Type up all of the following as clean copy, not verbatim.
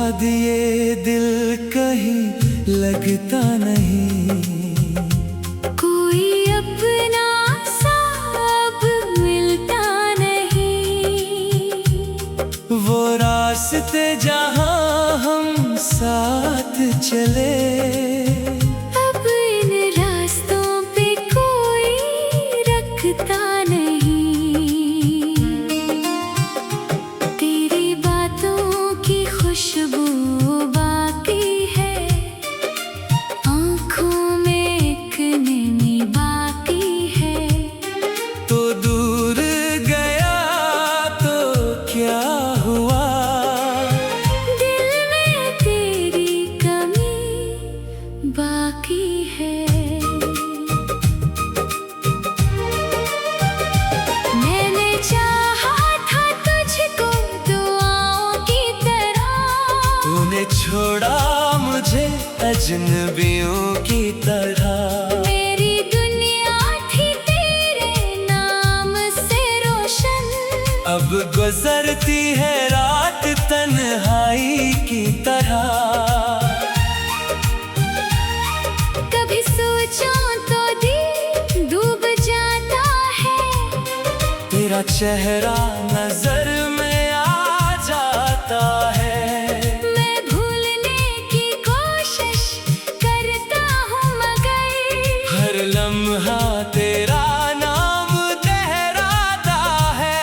बाद ये दिल कहीं लगता नहीं। कोई अपना सा अब मिलता नहीं। वो रास्ते जहाँ हम साथ चले, अब इन रास्तों पे कोई रखता नहीं। तेरी बातों की खुशबू बाकी है, आँखों में एक नमी बाकी है। तो दूर गया तो क्या हुआ, दिल में तेरी कमी बाकी है। मैंने चाहा था तुझको दुआओं की तरह, तूने छोड़ा मुझे अजनबियों की तरह। मेरी दुनिया थी तेरे नाम से रोशन, अब गुजरती है रात तन्हाई की तरह। कभी सोचो तो दिल डूब जाता है, तेरा चेहरा नजर में आ जाता है। मैं भूलने की कोशिश करता हूँ मगर हर लम्हा तेरा नाम लहराता है।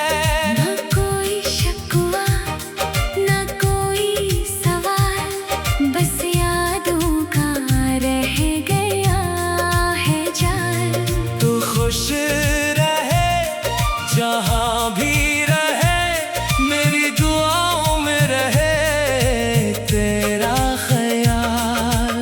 न कोई शिकवा न कोई सवाल, बस यादों का रह गया है जाल। तू खुश रहे जहाँ भी रहे, मेरी दुआओं में रहे तेरा ख्याल।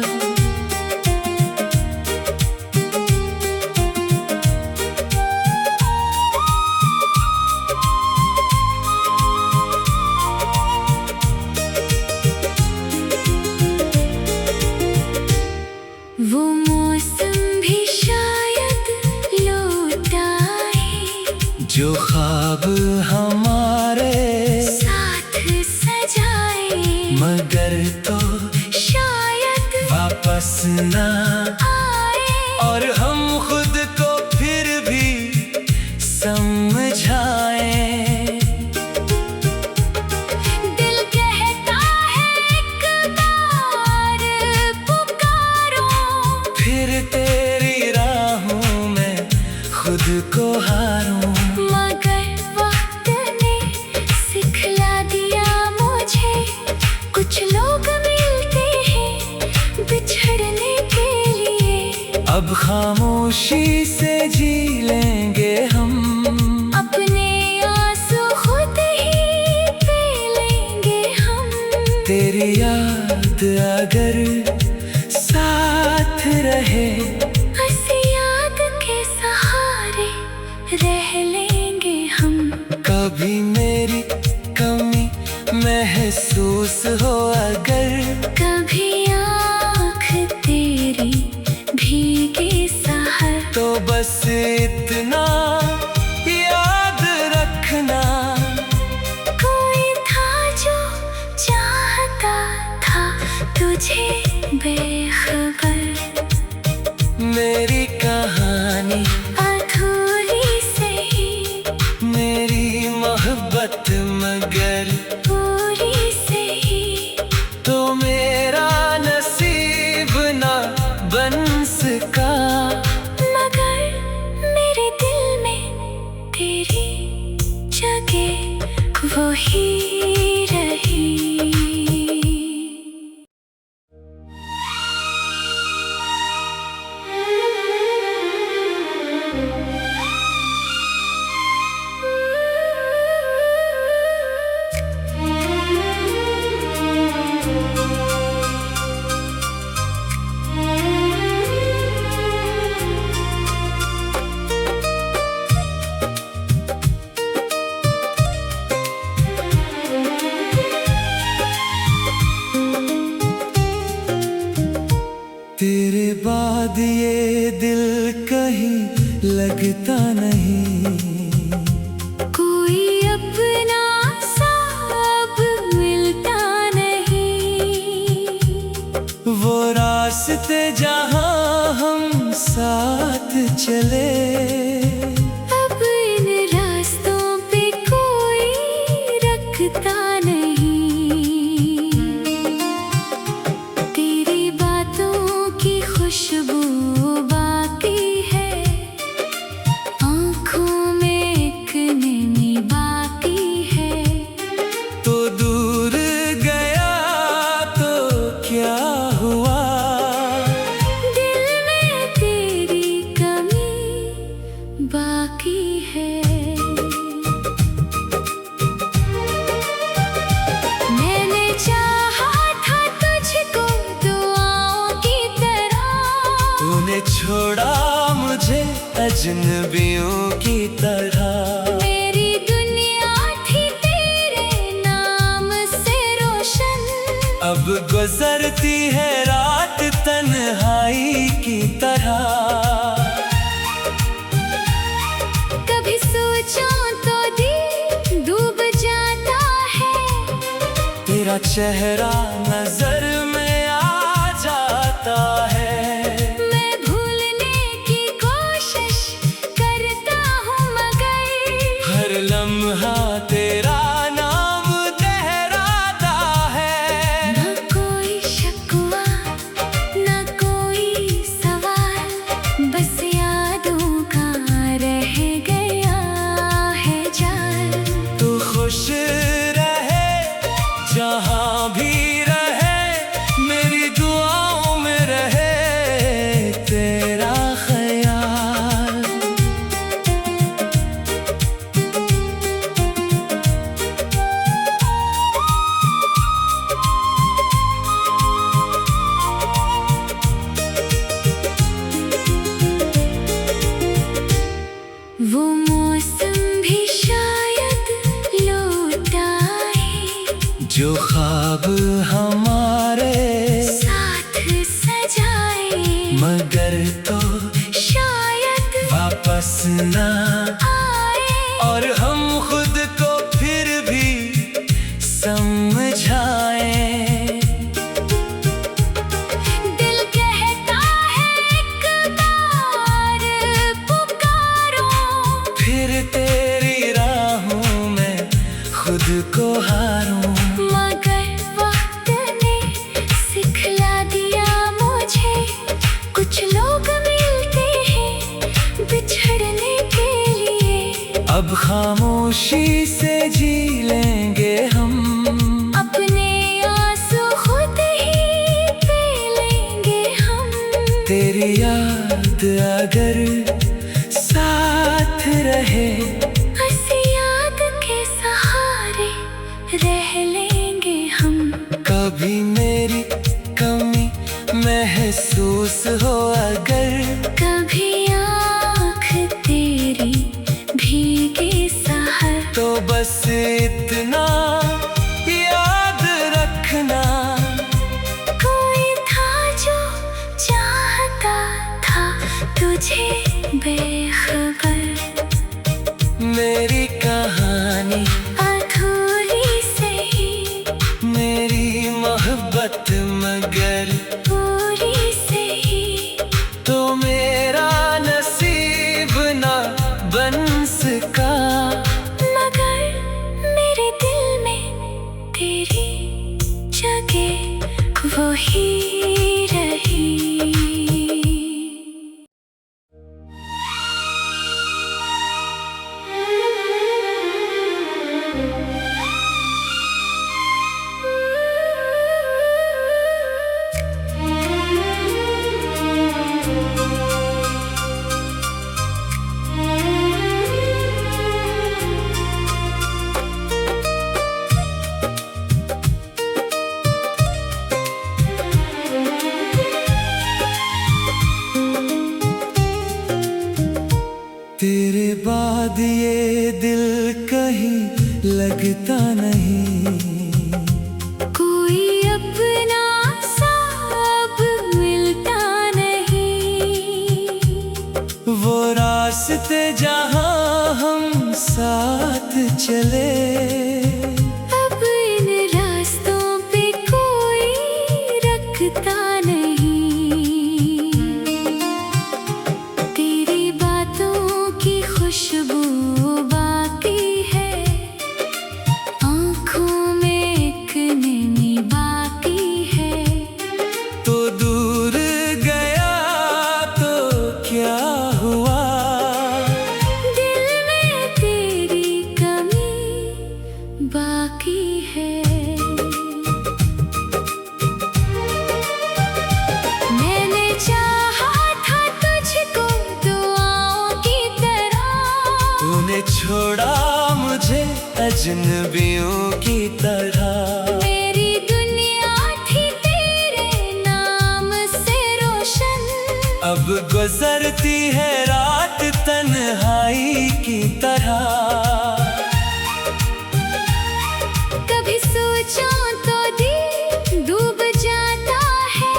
वो मौसम भी शायद लौट आए, जो ख्वाब हमारे साथ सजाए, मगर तो शायद वापस ना आए। और हम खुद को फिर भी समझाए। दिल कहता है एक बार पुकारो, फिर तेरी राहों में खुद को हारूं। मगर वक्त ने सिखला दिया मुझे, कुछ लोग मिलते हैं बिछड़ने के लिए। अब खामोशी से जी लेंगे हम, अपने आंसू खुद ही पी लेंगे हम। तेरी याद अगर साथ रहे, बस याद के सहारे रह लेंगे हम। कभी मेरी कमी महसूस हो अगर, कभी आँख तेरी भीगे सहर, तो बस इतना याद रखना। कोई था जो चाहता था तुझे बेखबर। मेरी कहानी अधूरी से ही मेरी मोहब्बत मगर पूरी से ही, तो मेरा नसीब ना बन सका। मगर मेरे दिल में तेरी जगह वही रही। रास्ते जहाँ हम साथ चले, अब इन रास्तों पे कोई रखता नहीं। तेरी बातों की खुशबू बाकी है, आँखों में एक नमी बाकी है। तो दूर गया तो क्या हुआ, दिल में तेरी कमी बाकी है। मैंने चाहा था तुझको दुआओं की तरह, तूने छोड़ा मुझे अजनबियों की तरह। मेरी दुनिया थी तेरे नाम से रोशन, अब गुजरती है रात तन्हाई की तरह। कभी सोचूं तो दिल डूब जाता है, तेरा चेहरा नजर में आ जाता है। मैं भूलने की कोशिश करता हूँ मगर हर लम्हा तेरा नाम लहराता है। न कोई शिकवा न कोई सवाल, बस यादों का रह गया है जाल। तू खुश रहे जहाँ भी रहे, मेरी दुआओं में रहे तेरा ख्याल। वो मौसम भी शायद लौट आए, जो ख्वाब हमारे साथ सजाए, मगर तो शायद वापस ना आए। और हम खुद को फिर भी समझाए। दिल कहता है एक बार पुकारो, फिर तेरी राहों में खुद को हारूं। मगर वक्त ने सिखला दिया मुझे, कुछ लोग मिलते हैं बिछड़ने के लिए। अब खामोशी से जी लेंगे हम, अपने आंसू खुद ही पी लेंगे हम। तेरी याद अगर साथ रहे, हंसी याद के सहारे रह लेंगे हम। कभी मेरी कमी महसूस हो अगर, कभी आँख तेरी भीगे सहर, तो बस इतना याद रखना। कोई था जो चाहता था तुझे बेखबर। मेरी कहानी अधूरी से ही मेरी मोहब्बत मगर पूरी से ही, तो मेरा नसीब ना बन सका। मगर मेरे दिल में तेरी जगह वही रही। तेरे बाद ये दिल कहीं लगता नहीं, कोई अपना सा अब मिलता नहीं। वो रास्ते जहाँ हम साथ चले, अब इन रास्तों पे कोई रखता नहीं। बाकी है। मैंने चाहा था तुझको दुआओं की तरह, तूने छोड़ा मुझे अजनबियों की तरह। मेरी दुनिया थी तेरे नाम से रोशन, अब गुजरती है रात तन्हाई की तरह। कभी सोचूं तो दिल डूब जाता है,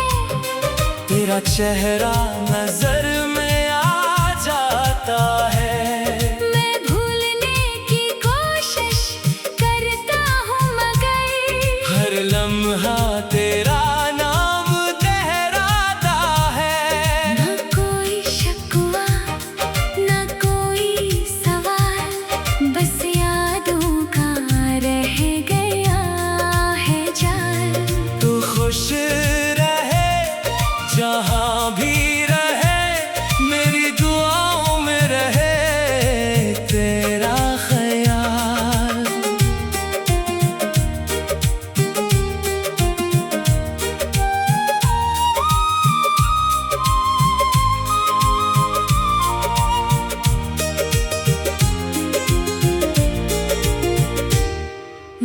तेरा चेहरा नजर में आ जाता है। मैं भूलने की कोशिश करता हूँ मगर हर लम्हा तेरा नाम लहराता है। न कोई शिकवा न कोई सवाल, बस यादों का रह गया है जाल। तू खुश रहे जहाँ भी रहे, मेरी दुआओं में रहे तेरा ख्याल।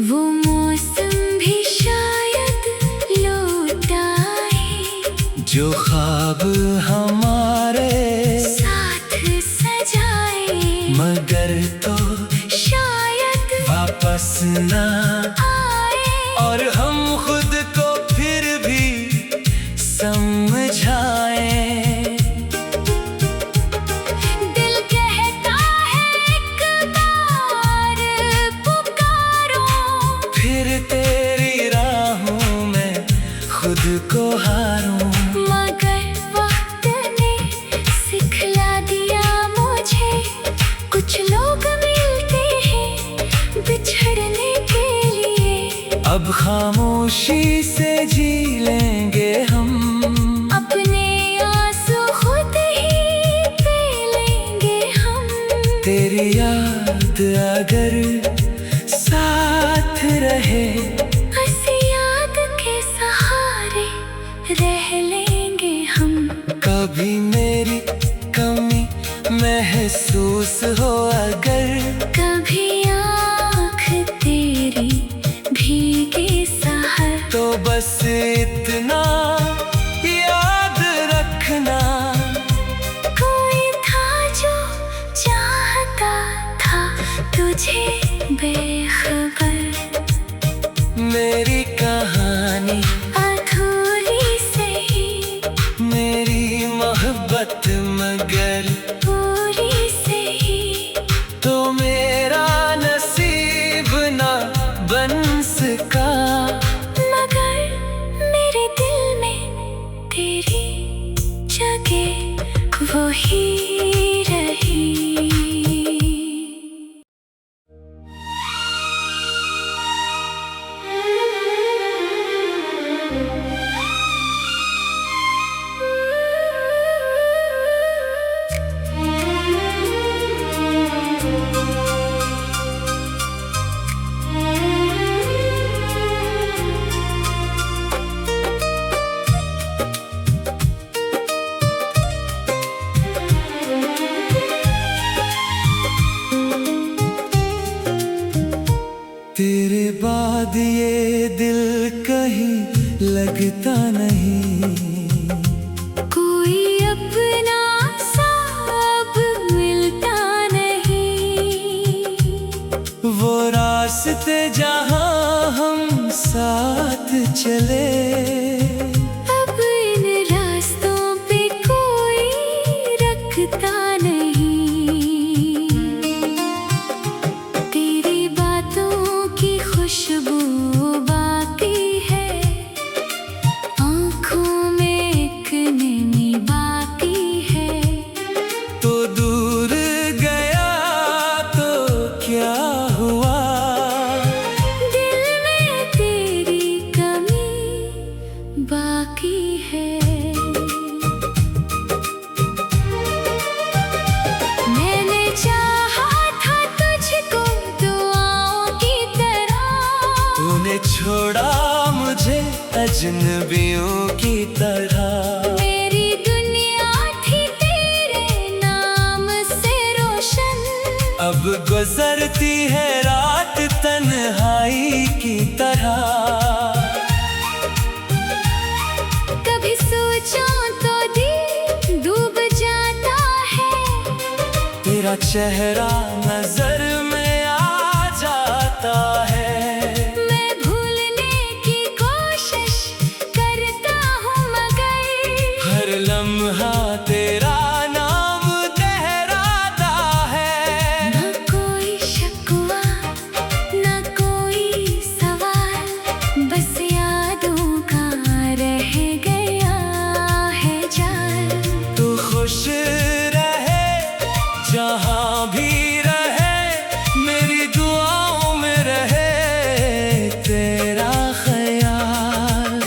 वो मौसम भी शायद लौट आए, जो ख्वाब हमारे साथ सजाए, मगर तो शायद वापस ना आए। और हम खुद को फिर भी समझाए। दिल कहता है एक बार पुकारो, फिर तेरी राहों में खुद को हारूं। मगर वक्त ने सिखला दिया मुझे, कुछ लोग मिलते हैं बिछड़ने के लिए। अब खामोशी से जी लेंगे हम, अपने आंसू खुद ही पी लेंगे हम। तेरी याद अगर साथ रहे, हंसी याद के सहारे रह लेंगे हम। कभी मेरी कमी महसूस हो अगर, कभी आँख तेरी भीगे सहर, तो बस इतना याद रखना। कोई था जो चाहता था तुझे बेखबर। मेरी कहानी अधूरी से ही मेरी मोहब्बत मगर पूरी से ही, तो मेरा नसीब ना बन सका। मगर मेरे दिल में तेरी जगह वही रही। तेरे बाद ये दिल कहीं लगता नहीं, कोई अपना सा अब मिलता नहीं। वो रास्ते जहाँ हम साथ चले, अब इन रास्तों पे कोई रखता नहीं। तेरी बातों की खुशबू बाकी है, आँखों में एक नमी बाकी है। तो दूर गया तो क्या हुआ, दिल में तेरी कमी बाकी है। मैंने चाहा था तुझको दुआओं की तरह, तूने छोड़ा मुझे अजनबियों की तरह। मेरी दुनिया थी तेरे नाम से रोशन, अब गुजरती है रात तन्हाई की तरह। कभी सोचूं तो दिल डूब जाता है, तेरा चेहरा नजर में आ जाता है। मैं भूलने की कोशिश करता हूँ मगर हर लम्हा तेरा नाम लहराता है। न कोई शिकवा न कोई सवाल, बस यादों का रह गया है जाल। तू खुश रहे जहाँ भी रहे, मेरी दुआओं में रहे तेरा ख्याल।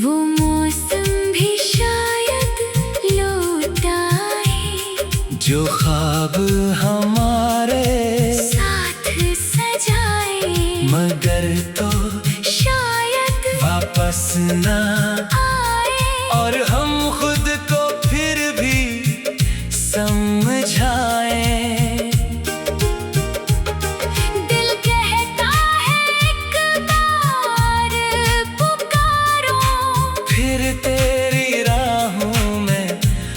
वो मौसम भी शायद लौट आए, जो ख्वाब हमारे साथ सजाए, मगर तो शायद वापस ना आए। और हम खुद को फिर भी समझाए। दिल कहता है एक बार पुकारो, फिर तेरी राहों में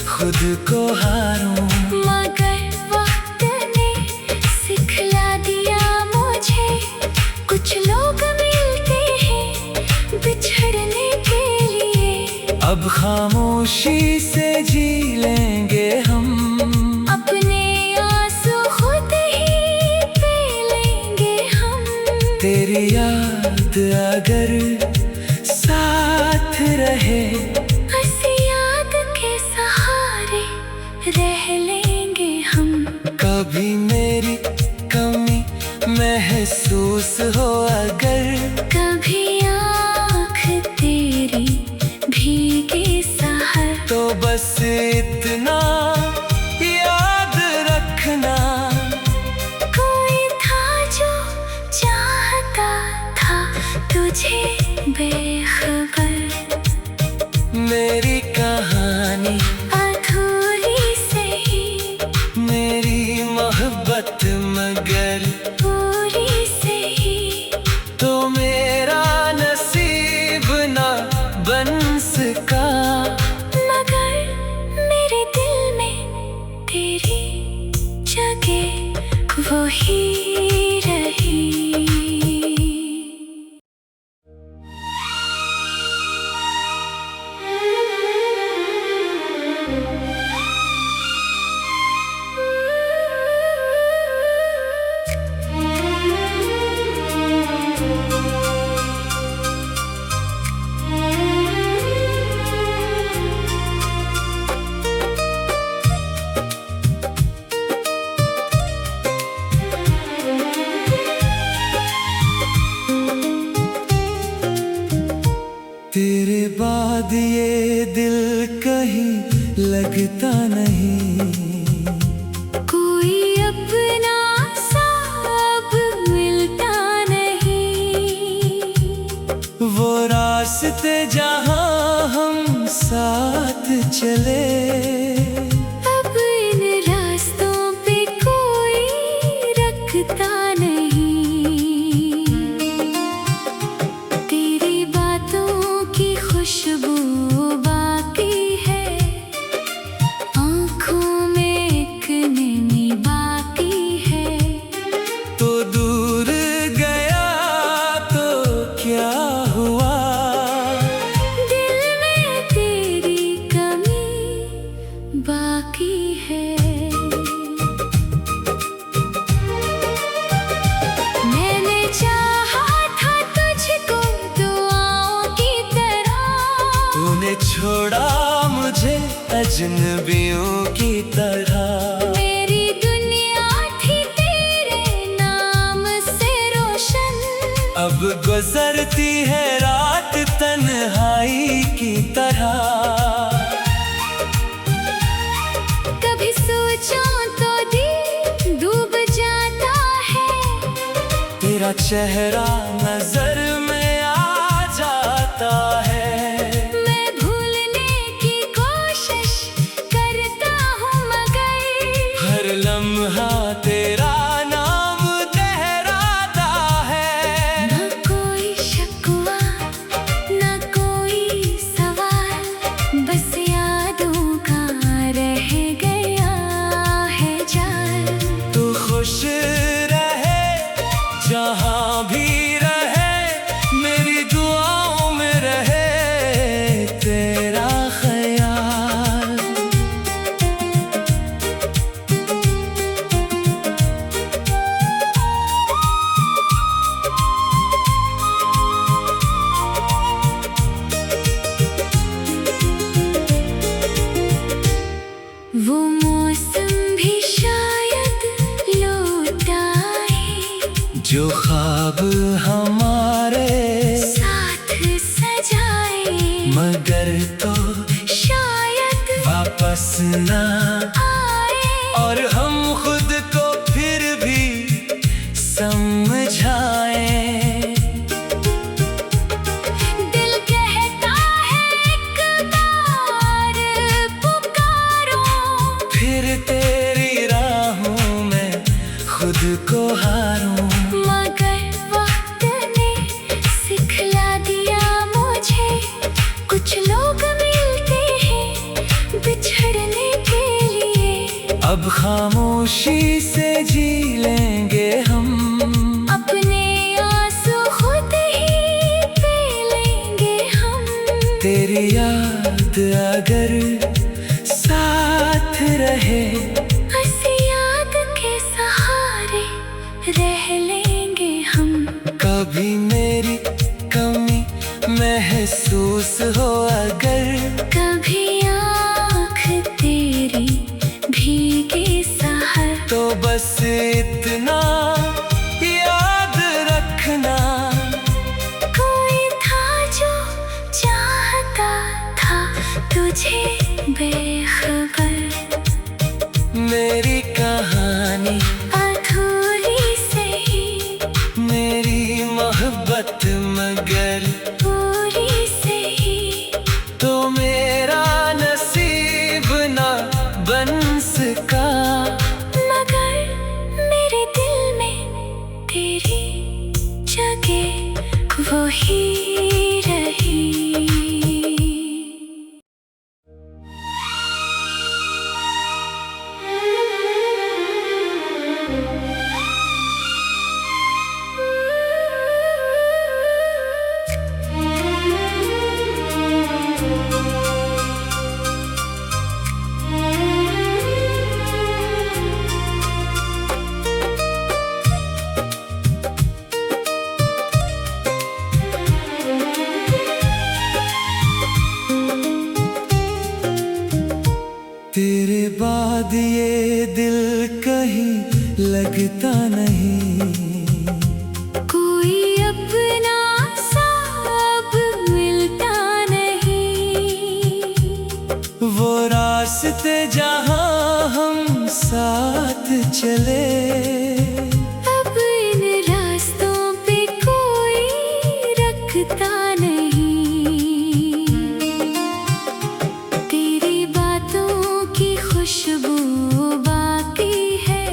खुद को हारूं। मगर वक्त ने सिखला दिया मुझे, कुछ लोग मिलते हैं बिछड़ने के लिए। अब खामोशी से जी लेंगे हम, अपने आंसू खुद ही पी लेंगे हम। तेरी याद अगर साथ रहे, बस याद के सहारे रह लेंगे हम। कभी मेरी कमी महसूस हो अगर, कभी आँख तेरी भीगे सहर, तो बस इतना याद रखना। कोई था जो चाहता था तुझे बेखबर। मेरी कहानी अधूरी से ही मेरी मोहब्बत मगर पूरी से ही, तो मेरा नसीब ना बन सका। मगर मेरे दिल में तेरी जगह वही रही। तेरे बाद ये दिल कहीं लगता नहीं, कोई अपना सा अब मिलता नहीं। वो रास्ते जहाँ हम साथ चले, अब इन रास्तों पे कोई रखता नहीं। तेरी बातों की खुशबू बाकी है, आँखों में एक नमी बाकी है। तो दूर गया तो क्या हुआ, दिल में तेरी कमी बाकी है। मैंने चाहा था तुझको दुआओं की तरह, तूने छोड़ा मुझे अजनबियों की तरह। मेरी दुनिया थी तेरे नाम से रोशन, अब गुजरती है रात तन्हाई की तरह। कभी सोचूं तो दिल डूब जाता है, तेरा चेहरा नजर में आ जाता है। मैं भूलने की कोशिश करता हूँ मगर हर लम्हा तेरा नाम लहराता है। न कोई शिकवा न कोई सवाल, बस यादों का रह गया है जाल। तू खुश रहे जहाँ भी रहे, मेरी दुआओं में रहे तेरा ख्याल। वो मौसम भी शायद लौट आए, जो ख्वाब हमारे साथ सजाए, मगर तो शायद वापस ना आए। और हम खुद को फिर भी समझाएं। दिल कहता है एक बार पुकारो, फिर तेरी राहों में खुद को हारूं। मगर वक्त ने सिखला दिया मुझे, कुछ लोग मिलते हैं बिछड़ने के लिए। अब खामोशी से जी लेंगे हम, अपने आंसू खुद ही पी लेंगे हम। तेरी याद अगर साथ रहे, बस याद के सहारे रह लेंगे हम। कभी मेरी कमी महसूस हो अगर, कभी आँख तेरी भीगे सहर, तो बस इतना याद रखना। कोई था जो चाहता था तुझे बेखबर। मेरी कहानी अधूरी से ही मेरी मोहब्बत मगर पूरी से ही तो मेरा नसीब ना बन सका। मगर मेरे दिल में तेरी जगह वही रही। तेरे बाद ये दिल कहीं लगता नहीं, कोई अपना सा अब मिलता नहीं। वो रास्ते जहाँ हम साथ चले, अब इन रास्तों पे कोई रखता नहीं। तेरी बातों की खुशबू बाकी है,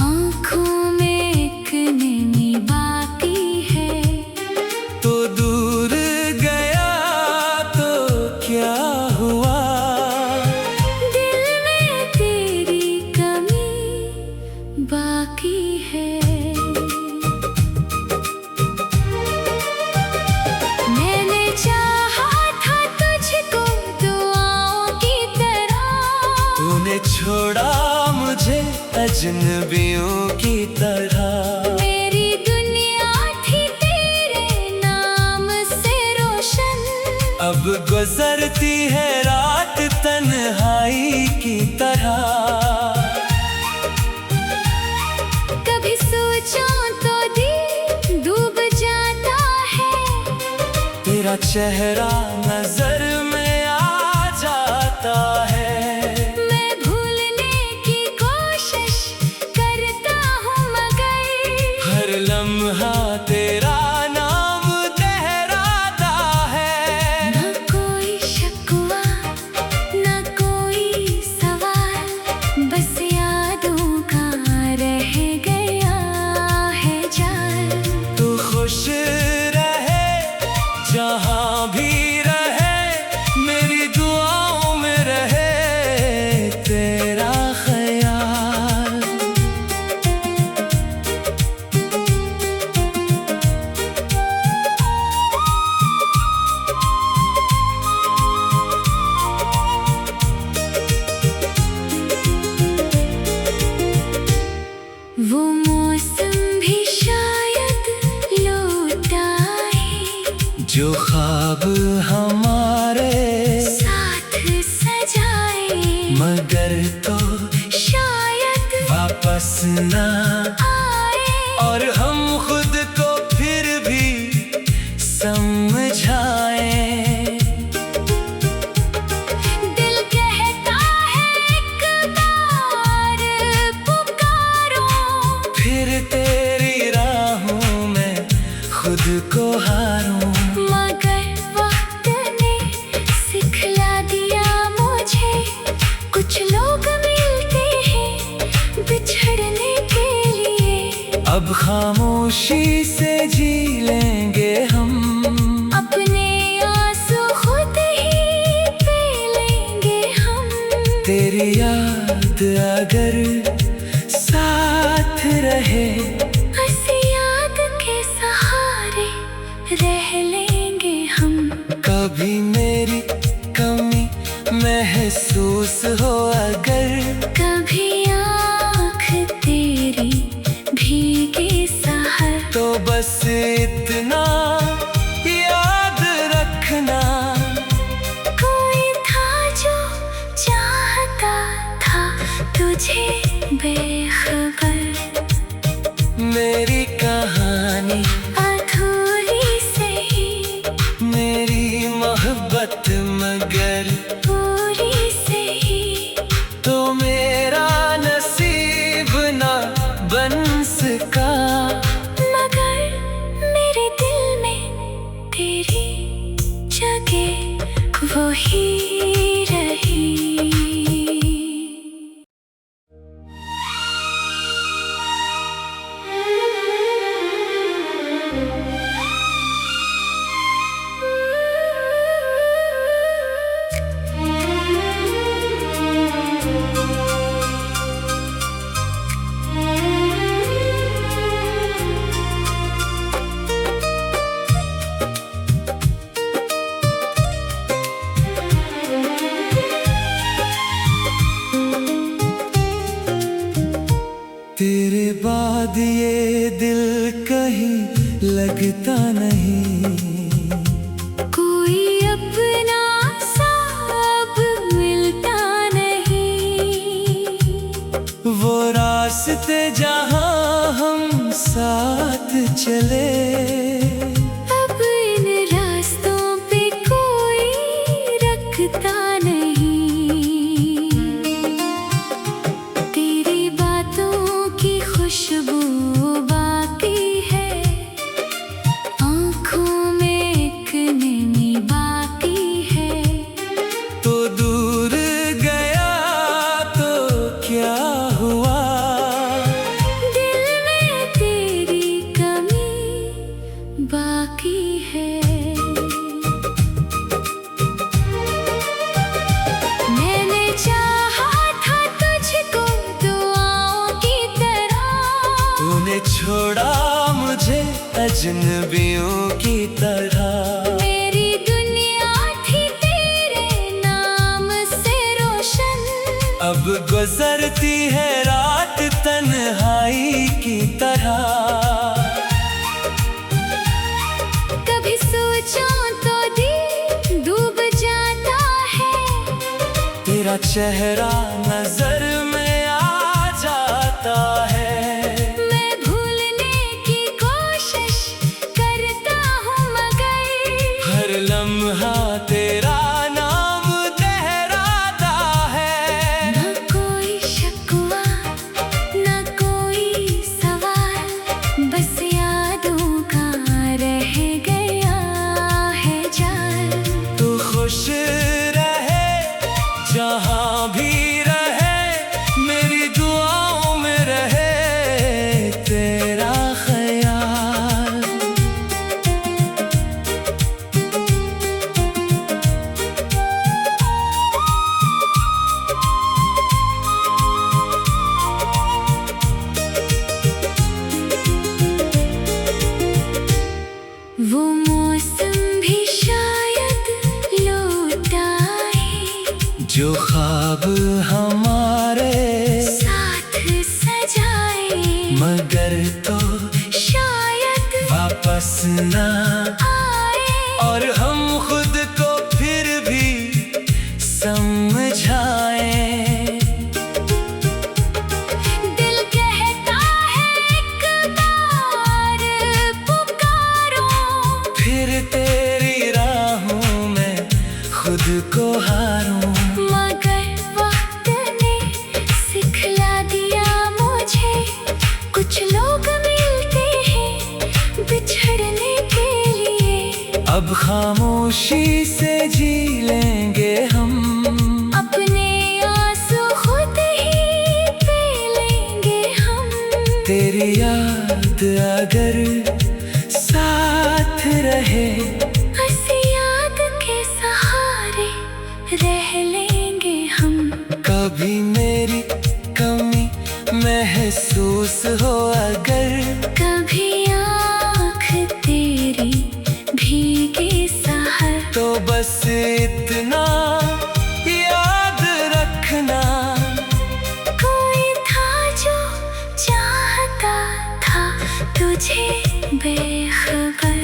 आँखों में एक नमी बाकी है। तो दूर गया तो क्या हुआ, दिल में तेरी कमी बाकी है। मैंने चाहा था तुझको दुआओं की तरह, तूने छोड़ा मुझे अजनबियों की तरह। मेरी दुनिया थी तेरे नाम से रोशन, अब गुजरती है रात तन्हाई की तरह। कभी सोचूं तो दिल तेरा चेहरा नजर में आ जाता है। मैं भूलने की कोशिश करता हूँ मगर हर लम्हा तेरा नाम लहराता है। न कोई शिकवा न कोई सवाल, बस यादों का रह गया है जाल। तू खुश रहे जहाँ भी रहे, मेरी दुआओं में रहे तेरा ख्याल। वो मौसम भी शायद लौट आए, जो ख्वाब हमारे साथ सजाए, मगर तो शायद वापस ना आए। और हम खुद को फिर भी समझाएं। दिल कहता है एक बार पुकारो, फिर तेरी राहों में खुद को हारूं। मगर वक्त ने सिखला दिया मुझे, कुछ लोग मिलते हैं बिछड़ने के लिए। अब खामोशी से जी लेंगे हम, अपने आंसू खुद ही पी लेंगे हम। तेरी याद अगर साथ रहे, इस याद के सहारे रह लेंगे हम। कभी मेरी कमी महसूस हो अगर, कभी आँख तेरी भीगे सहर, तो बस इतना याद रखना। कोई था जो चाहता था तुझे बेखबर। मेरी कहानी अधूरी से ही मेरी मोहब्बत मगर पूरी से ही तो मेरा नसीब ना बन सका। मगर मेरे दिल में तेरी जगह वही रही। तेरे बाद ये दिल कहीं लगता नहीं, कोई अपना सा अब मिलता नहीं। वो रास्ते जहाँ हम साथ चले, अब इन रास्तों पे कोई रखता नहीं। तेरी बातों की खुशबू बाकी है, आँखों में एक नमी बाकी है। तो दूर गया तो क्या हुआ, दिल में तेरी कमी बाकी है। मैंने चाहा था तुझको दुआओं की तरह, तूने छोड़ा मुझे अजनबियों की तरह। मेरी दुनिया थी तेरे नाम से रोशन, अब गुजरती है रात तन्हाई की तरह। कभी सोचूं तो दिल डूब जाता है, तेरा चेहरा नजर में आ जाता है। मैं भूलने की कोशिश करता हूँ मगर हर जो ख्वाब हमारे साथ सजाए, मगर तो शायद वापस ना आए। और हम खुद को फिर भी समझाए। दिल कहता है एक बार पुकारो, फिर तेरी राहों में खुद को हारूं। मगर वक्त ने सिखला दिया मुझे, कुछ लोग मिलते हैं बिछड़ने के लिए। अब खामोशी से जी लेंगे हम, अपने आंसू खुद ही पी लेंगे हम। तेरी याद अगर साथ रहे, हंसी याद के सहारे रह लेंगे हम। कभी मेरी कमी महसूस हो अगर, कभी आँख तेरी भीगी सहर, तो बस इतना याद रखना, कोई था जो चाहता था तुझे बेखबर।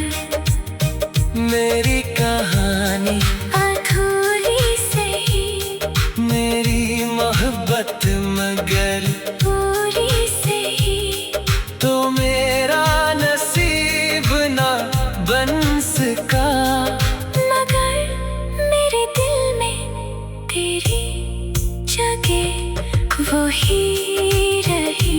मेरी कहानी अधूरी सही, मेरी मोहब्बत मगर पूरी सही। तो मेरा नसीब ना बन सका, मगर मेरे दिल में तेरी जगह वही रही।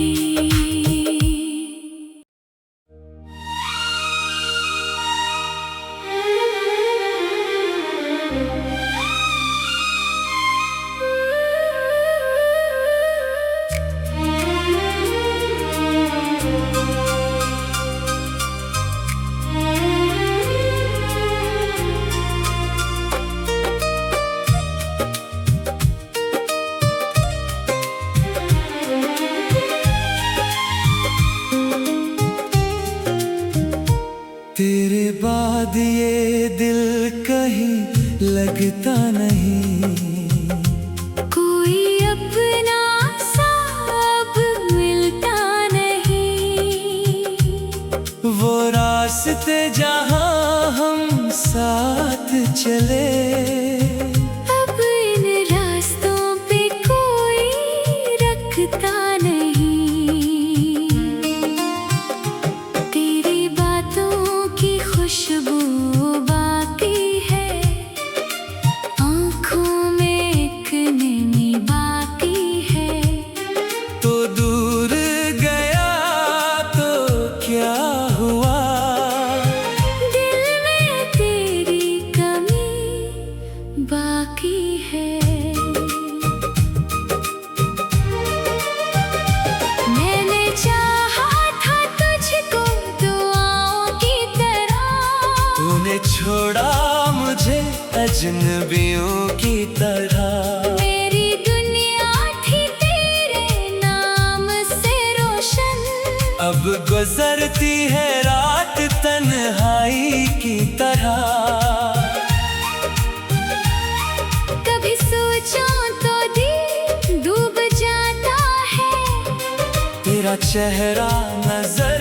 तेरे बाद ये दिल कहीं लगता नहीं, कोई अपना सा अब मिलता नहीं। वो रास्ते जहाँ हम साथ चले, अब इन रास्तों पे कोई रखता नहीं। तेरी बातों की खुशबू बाकी है, आँखों में एक नमी बाकी है। तो दूर गया तो क्या हुआ, दिल में तेरी कमी बाकी है। मैंने चाहा था तुझको दुआओं की तरह, तूने छोड़ा मुझे अजनबियों की तरह। मेरी दुनिया थी तेरे नाम से रोशन, अब गुजरती है रात तन्हाई की तरह। कभी सोचूं तो दिल डूब जाता है, तेरा चेहरा नजर